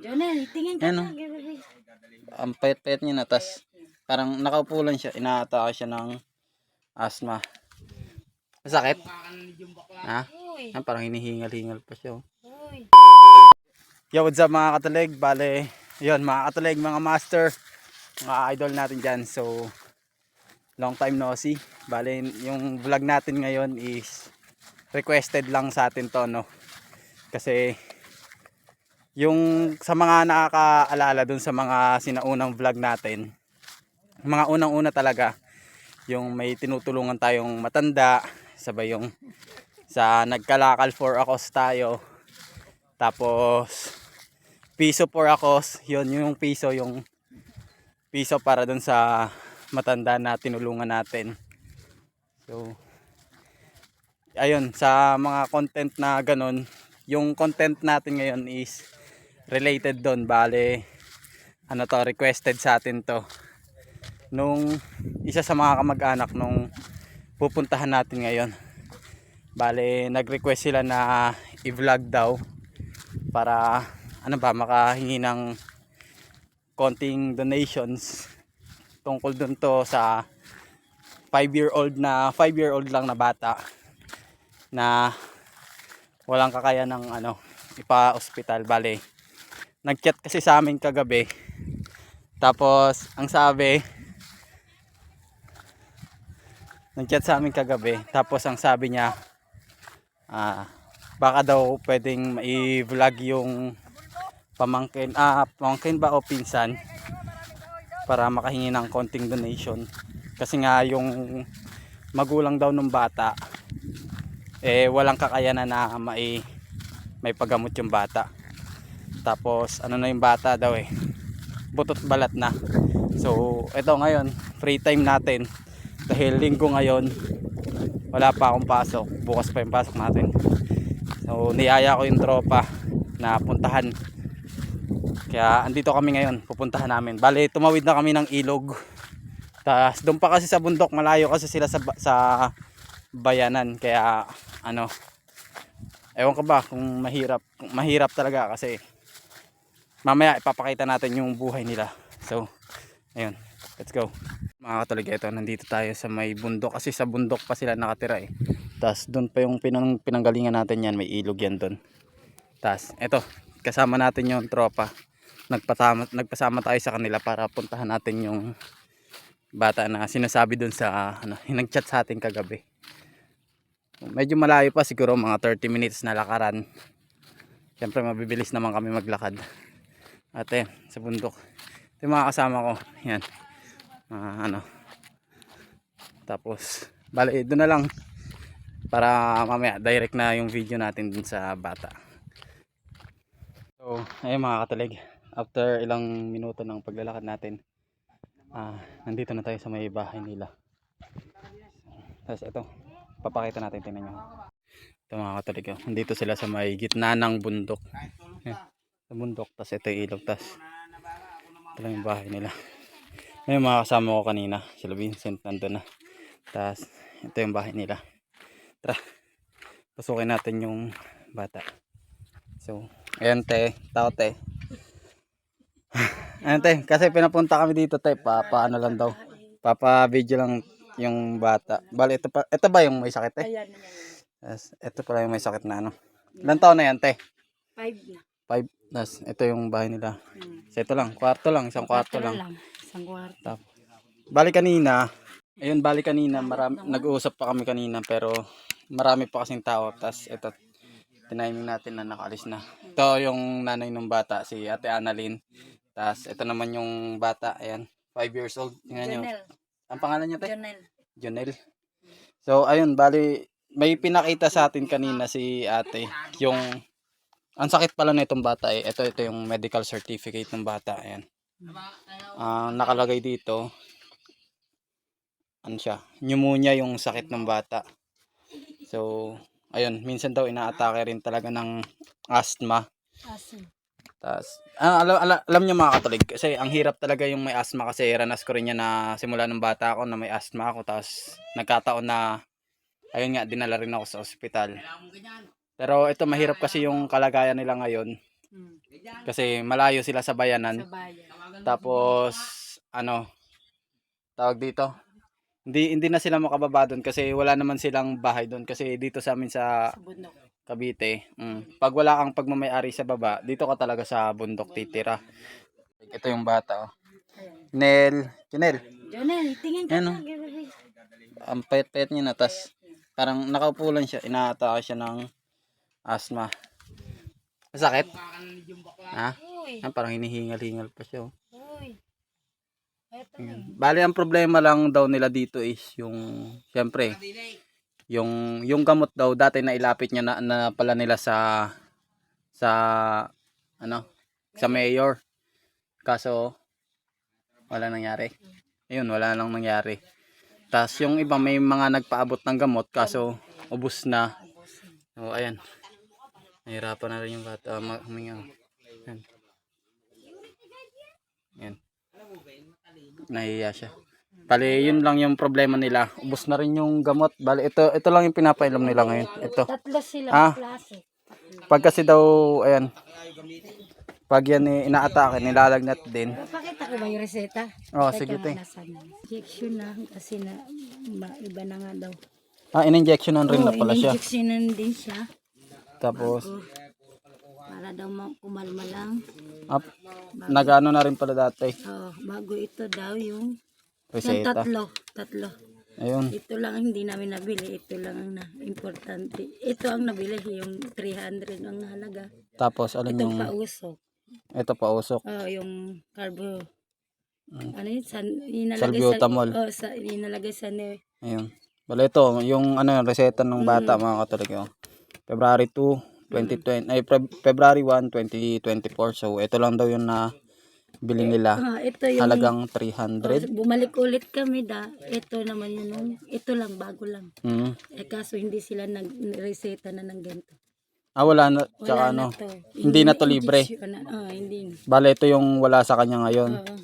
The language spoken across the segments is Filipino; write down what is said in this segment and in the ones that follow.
Jonel, tingin ka Ano? na. Gabi. Ang payat-payat niya na. Tas parang nakaupo lang siya. Inaatake siya ng asthma. Masakit? Ha? Uy. Ah, parang hinihingal-hingal pa siya. Oh. Uy. Yo, what's up mga katulig? Bale, yun mga katulig, mga master, mga idol natin dyan. So, long time no see. Bale, yung vlog natin ngayon is requested lang sa atin to, no? Kasi, yung sa mga nakakaalala dun sa mga sinaunang vlog natin, mga unang-una talaga, yung may tinutulungan tayong matanda, sabay yung sa nagkalakal for a cause tayo. Tapos piso for a cause, yun yung piso para dun sa matanda na tinulungan natin. So ayun, sa mga content na ganun, yung content natin ngayon is related doon. Bale, ano to, requested sa atin to nung isa sa mga kamag-anak nung pupuntahan natin ngayon. Bale, nag-request sila na i-vlog daw para ano ba, makahingi ng konting donations tungkol dun to sa 5-year-old lang na bata na walang kakaya ng ano, ipa-hospital. Bale, nag-chat kasi sa amin kagabi. Tapos ang sabi, nag-chat sa amin kagabi. Tapos ang sabi niya, baka daw pwedeng i-vlog yung pamangkin ba o pinsan para makahingi ng konting donation. Kasi nga yung magulang daw ng bata walang kakayanan na may paggamot yung bata. Tapos ano na yung bata daw butot balat na. So eto ngayon, free time natin dahil linggo ngayon, wala pa akong pasok, bukas pa yung pasok natin. So niyaya ko yung tropa na puntahan. Kaya andito kami ngayon, pupuntahan namin. Bale, tumawid na kami ng ilog. Tas doon pa kasi sa bundok, malayo kasi sila sa bayanan. Kaya ano, ewan ko ba kung mahirap talaga kasi mamaya ipapakita natin yung buhay nila. So, ayun, let's go. Mga katulig, ito, nandito tayo sa may bundok kasi sa bundok pa sila nakatira Tas doon pa yung pinanggalingan natin yan, may ilog yan doon. Tas eto, kasama natin yung tropa. Nagpasama tayo sa kanila para puntahan natin yung bata na sinasabi dun sa nag-chat sa atin kagabi. Medyo malayo pa, siguro mga 30 minutes na lakaran. Siyempre mabibilis naman kami maglakad. At sa bundok, ito yung mga kasama ko, yan, tapos bali doon na lang para mamaya direct na yung video natin dun sa bata. So ayun mga katalig, after ilang minuto ng paglalakad natin, nandito na tayo sa may bahay nila. Tapos ito, papakita natin, tingnan nyo. Ito mga katalig, nandito sila sa may gitna ng bundok. Sa bundok, tapos ito yung ilog, tapos ito lang yung bahay nila. May mga kasama ko kanina, sila Vincent nandun na. Tapos ito yung bahay nila. Tara, pasukin natin yung bata. So ayan te, tao te. Ayan te, kasi pinapunta kami dito te, paano lang daw, papa video lang yung bata. Bali ito ba yung may sakit te? Ayan. Yes, ito pala yung may sakit na ano. Ilang taon na yan te? 5 na. 5. Yes, ito yung bahay nila. So ito lang, kwarto lang, isang kwarto lang. Isang kwarto. Bali kanina, nag-uusap pa kami kanina pero marami pa kasing tao. Tas ito, tiniming natin na nakaalis na. Ito yung nanay ng bata, si Ate Annalyn. Tas ito naman yung bata, ayan, 5 years old. Tingnan nyo. Ang pangalan niya te? Jonel. So ayun, bali may pinakita sa atin kanina si ate, yung ang sakit pala na itong bata ito yung medical certificate ng bata, ayan. Nakalagay dito, ano siya, pneumonia yung sakit ng bata. So ayun, minsan daw inaatake rin talaga ng asthma. Tas alam niyo mga katolik, kasi ang hirap talaga yung may asthma, kasi ranas ko rin yan na simula ng bata ako na may asthma ako. Tas nagkataon na ayun nga, dinala rin ako sa ospital. Pero ito, mahirap kasi yung kalagayan nila ngayon. Kasi malayo sila sa Sa bayanan. bayan. Tapos ano, tawag dito. Hindi na sila makababa doon kasi wala naman silang bahay doon kasi dito sa amin sa Sa bundok. Cavite. Pag wala kang pagmamay-ari sa baba, dito ka talaga sa bundok titira. Ito yung bata, oh. Ayan. Janelle. Jonel, tingin ka Ano? na. Gabi. Ang payat-payat niya na, tas parang nakaupo lang siya, inaatake siya ng asthma. Masakit? Ha? Uy, Parang hinihingal-hingal pa siya, oh. uy. Eto na. Bali, ang problema lang daw nila dito is yung, syempre, yung gamot daw, dati na ilapit niya na pala nila sa, ano, sa mayor. Kaso, wala nangyari. Ayun, wala nang nangyari. Tas yung iba may mga nagpaabot ng gamot, kaso, ubos na. So, ayan. Nahirapan na rin yung bata huminga. Ayan. Ayan. Nahiya siya. Bali, yun lang yung problema nila. Ubos na rin yung gamot. Bali, ito lang yung pinapainom nila ngayon. Ito. Tatlo silang Ah. klase. Pag kasi daw, ayan, pag yan inaatake, nilalagnat din. Papakita ko ba yung reseta? Oh, Teka sige, nga, te. nasaan na? Injection na kasi na iba na nga daw. In-injectionan rin na pala siya. In-injectionan din siya. Tapos, Para daw kumalma lang. nagano na rin pala dati. Oh, bago ito daw yung Reseta. tatlo. Ayun. Ito lang ang hindi namin nabili. Ito lang ang importante. Ito ang nabili yung 300 ang halaga. Tapos, alin Itong yung, pausok. ito pa usok. Oh, yung carbo. Ano yun? Salbutamol. Inalagay sa Ayun. Bali, ito, yung reseta ng bata, mga katolik. Oh. February 2, 2020, February 1, 2024. So, ito lang daw yung na bili nila. ito yung Halagang 300. bumalik ulit kami ito naman ito lang bago lang. Kaso hindi sila nag-reseta na ng ganito. Wala na. Tsaka Wala na to. hindi na to libre. Hindi. Bale, ito yung wala sa kanya ngayon. Oo.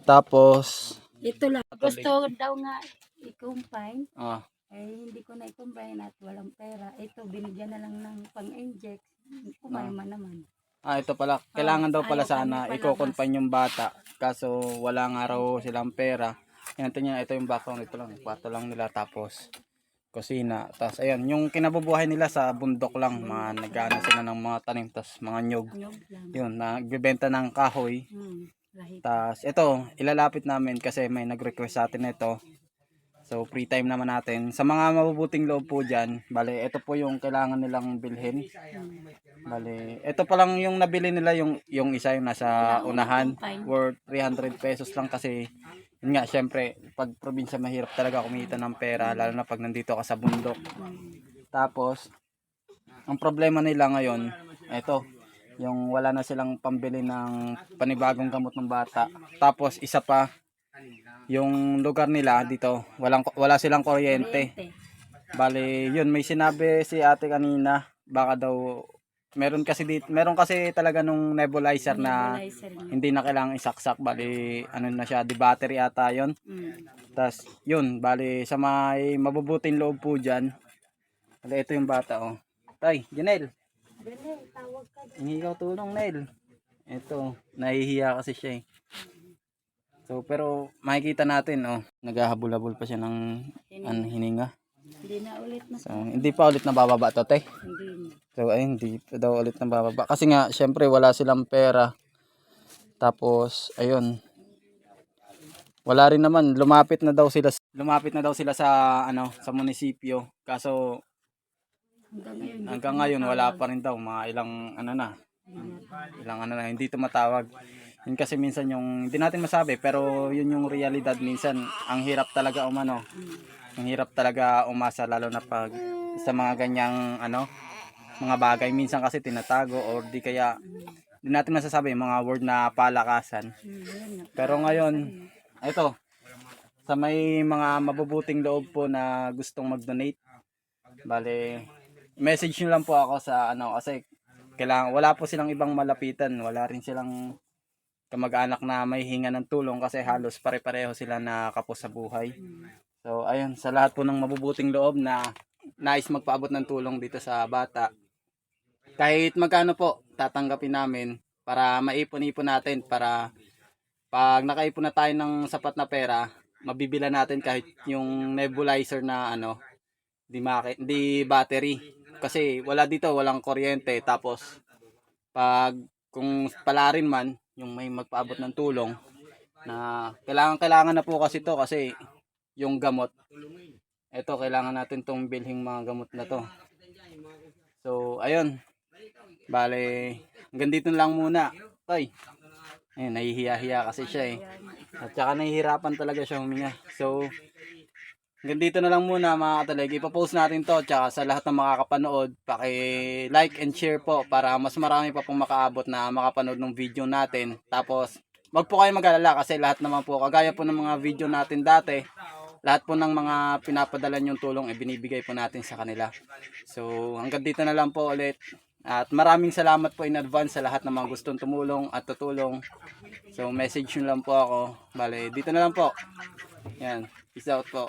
Tapos, Ito lang. Gusto daw nga i-combine. ah, Hindi ko na i-combine at walang pera. Ito, binigyan na lang ng pang-inject. Kumalma naman. ito pala. Kailangan daw pala ayaw sana kami i-confine yung bata. Kaso, wala nga raw silang pera. Yan, tingnan, ito yung background. Ito lang. Kwarto lang nila. Tapos, kusina. Tapos, ayan. Yung kinabubuhay nila sa bundok lang. Mga nag-ano sila ng mga tanim. Tapos, mga nyog. Nyog lang. Yun, nagbibenta ng kahoy. Lahit. Tapos, ito, ilalapit namin kasi may nag-request sa atin ito. So, free time naman natin. Sa mga mabubuting loob po dyan, bale, ito po yung kailangan nilang bilhin. Bale, ito pa lang yung nabili nila, yung isa yung nasa unahan, worth 300 pesos lang kasi, yun nga, syempre, pag probinsya mahirap talaga kumita ng pera, lalo na pag nandito ka sa bundok. Tapos, ang problema nila ngayon, ito, yung wala na silang pambili ng panibagong gamot ng bata. Tapos, isa pa, yung lugar nila dito, wala silang kuryente. Bali, yun, may sinabi si ate kanina, baka daw meron kasi talaga nung nebulizer na hindi na kailangang isaksak. Bali, ano na siya, di battery ata yun. Tas yun, bali sa may mabubuting loob po diyan. Bali, ito yung bata, oh. Tay, Janelle. Tawag ka. Hingi ka tulong, Nel. Ito, nahihiya kasi siya, eh. So, pero makikita natin, oh, naghahabol-habol pa siya ng hininga. Hindi na ulit na. So, hindi pa ulit nabababa to, te. Hindi. So, ayun, hindi pa daw ulit nabababa. Kasi nga, syempre, wala silang pera. Tapos, ayun. Wala rin naman, lumapit na daw sila sa sa munisipyo. Kaso hanggang ngayon wala pa rin daw, mga ilang hindi tumatawag. Yun kasi minsan yung hindi natin masabi, pero yun yung realidad. Minsan ang hirap talaga ang hirap talaga umasa, lalo na pag sa mga ganyang mga bagay. Minsan kasi tinatago or di kaya hindi natin masasabi mga word na palakasan. Pero ngayon, ito, sa may mga mabubuting loob po na gustong mag-donate, bale, message nyo lang po ako sa kasi wala po silang ibang malapitan, wala rin silang kamag-anak na may hinga ng tulong kasi halos pare-pareho sila na kapos sa buhay. So ayun, sa lahat po ng mabubuting loob na nais magpaabot ng tulong dito sa bata, kahit magkano po tatanggapin namin para maipon-ipon natin para pag nakaipon na tayo ng sapat na pera, mabibila natin kahit yung nebulizer na ano, di battery. Kasi wala dito, walang kuryente. Tapos pag kung pala rin man yung may magpaabot ng tulong na kailangan na po kasi to kasi yung gamot. Ito kailangan natin tong bilhing mga gamot na to. So ayun. Bale, hanggang dito lang muna. Toy. Ayun, nahihiya-hiya kasi siya eh. At saka nahihirapan talaga siya huminga. So, hanggang dito na lang muna mga katalig. Ipapost natin to. Tsaka sa lahat ng makakapanood, paki-like and share po para mas marami pa pong makaabot na makapanood ng video natin. Tapos, wag po kayo mag-alala kasi lahat naman po, kagaya po ng mga video natin dati, lahat po ng mga pinapadala nyong tulong, binibigay po natin sa kanila. So, hanggang dito na lang po ulit. At maraming salamat po in advance sa lahat ng mga gustong tumulong at tutulong. So, message nyo lang po ako. Bale, dito na lang po. Yan. Peace out po.